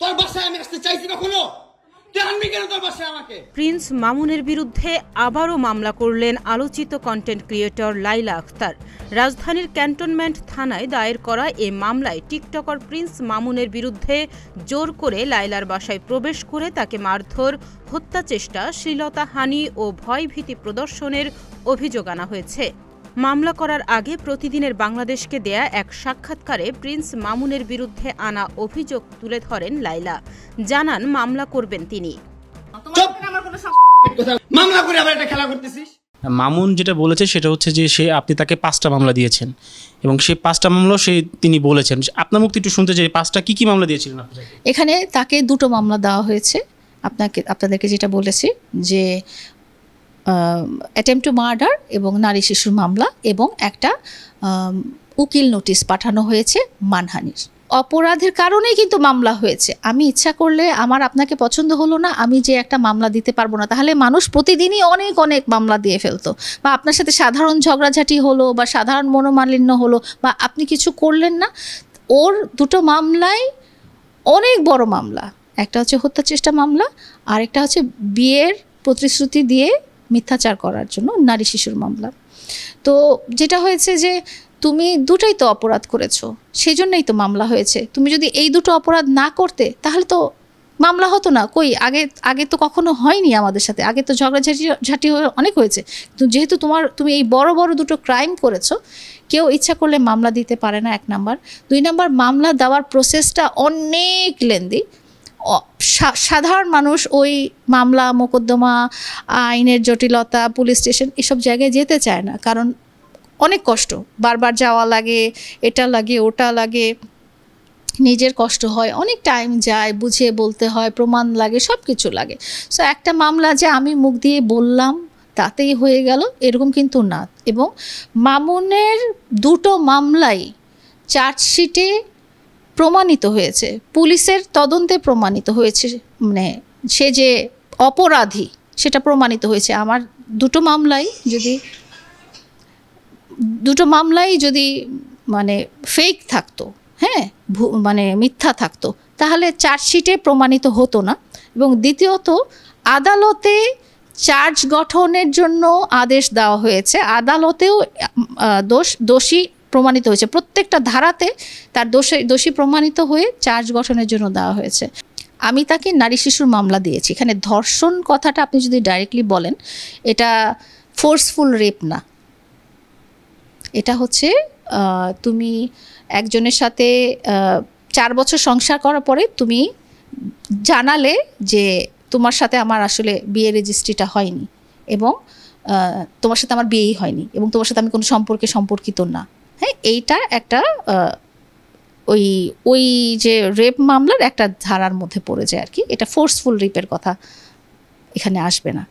তোর বাসায় আমি আসতে চাইছি কখনো? তুই আনবি কেন তোর বাসায় আমাকে? প্রিন্স মামুনের বিরুদ্ধে আবারও মামলা করলেন আলোচিত কন্টেন্ট ক্রিয়েটর লাইলা আক্তার। রাজধানীর ক্যান্টনমেন্ট থানায় দায়ের করা এ মামলায় টিকটকার প্রিন্স মামুনের বিরুদ্ধে জোর করে লাইলার বাসায় প্রবেশ করে তাকে মারধর, হত্যাচেষ্টা, শ্লীলতাহানি ও ভয়ভীতি প্রদর্শনের অভিযোগ আনা হয়েছে। মামলা করার আগে প্রতিদিনের বাংলাদেশকে দেয়া এক সাক্ষাৎকারে প্রিন্স মামুনের বিরুদ্ধে আনা অভিযোগ তুলে ধরেন লাইলা। জানান মামলা করবেন তিনি। মামলা করে আবার একটা খেলা করতেছিস? মামুন যেটা বলেছে সেটা হচ্ছে যে আপনি তাকে 5টা মামলা দিয়েছেন এবং সেই 5টা মামলা তিনি বলেছেন। আপনার মুক্তি একটু শুনতে চাই, 5টা কি মামলা দিয়েছিলেন আপনি? এখানে তাকে 2টো মামলা দেওয়া হয়েছে। আপনাদেরকে যেটা বলেছি যে অ্যাটেম্প টু মার্ডার এবং নারী শিশুর মামলা, এবং একটা উকিল নোটিশ পাঠানো হয়েছে মানহানির। অপরাধের কারণেই কিন্তু মামলা হয়েছে। আমি ইচ্ছা করলে আমার আপনাকে পছন্দ হলো না, আমি যে একটা মামলা দিতে পারবো না, তাহলে মানুষ প্রতিদিনই অনেক অনেক মামলা দিয়ে ফেলতো। বা আপনার সাথে সাধারণ ঝগড়াঝাটি হলো বা সাধারণ মনোমালিন্য হলো বা আপনি কিছু করলেন না, ওর 2টো মামলাই অনেক বড় মামলা। একটা হচ্ছে হত্যা চেষ্টা মামলা, আর একটা হচ্ছে বিয়ের প্রতিশ্রুতি দিয়ে মিথ্যাচার করার জন্য নারী শিশুর মামলা। তো যেটা হয়েছে যে তুমি 2টাই তো অপরাধ করেছো, সেই জন্যই তো মামলা হয়েছে। তুমি যদি এই 2টো অপরাধ না করতে তাহলে তো মামলা হতো না। কই আগে তো কখনো হয়নি আমাদের সাথে, আগে তো ঝগড়াঝাটি অনেক হয়েছে। কিন্তু যেহেতু তুমি এই বড় বড় 2টো ক্রাইম করেছো, কেউ ইচ্ছা করলে মামলা দিতে পারে না, 1 নাম্বার। 2 নাম্বার, মামলা দেওয়ার প্রসেসটা অনেক লেন্দি। সাধারণ মানুষ ওই মামলা মোকদ্দমা, আইনের জটিলতা, পুলিশ স্টেশন এসব জায়গায় যেতে চায় না, কারণ অনেক কষ্ট, বারবার যাওয়া লাগে, এটা লাগে ওটা লাগে, নিজের কষ্ট হয়, অনেক টাইম যায়, বুঝিয়ে বলতে হয়, প্রমাণ লাগে, সব কিছু লাগে। সো একটা মামলা যে আমি মুখ দিয়ে বললাম তাতেই হয়ে গেল এরকম কিন্তু না। এবং মামুনের 2টো মামলাই চার্জশিটে প্রমাণিত হয়েছে, পুলিশের তদন্তে প্রমাণিত হয়েছে, মানে সে যে অপরাধী সেটা প্রমাণিত হয়েছে। আমার 2টো মামলাই যদি মানে ফেক থাকতো, হ্যাঁ, মানে মিথ্যা থাকতো, তাহলে চার্জশিটে প্রমাণিত হতো না। এবং দ্বিতীয়ত, আদালতে চার্জ গঠনের জন্য আদেশ দেওয়া হয়েছে, আদালতেও দোষী প্রমাণিত হয়েছে, প্রত্যেকটা ধারাতে তার দোষী প্রমাণিত হয়ে চার্জ গঠনের জন্য দেওয়া হয়েছে। আমি তাকে নারী শিশুর মামলা দিয়েছি। এখানে ধর্ষণ কথাটা আপনি যদি ডাইরেক্টলি বলেন, এটা ফোর্সফুল রেপ না, এটা হচ্ছে তুমি একজনের সাথে 4 বছর সংসার করার পরে তুমি জানালে যে তোমার সাথে আমার আসলে বিয়ে রেজিস্ট্রিটা হয়নি এবং তোমার সাথে আমার বিয়েই হয়নি এবং তোমার সাথে আমি কোনো সম্পর্কিত না। হ্যাঁ, এইটা একটা ওই যে রেপ মামলার একটা ধারার মধ্যে পড়ে যায় আর কি। এটা ফোর্সফুল রেপের কথা এখানে আসবে না।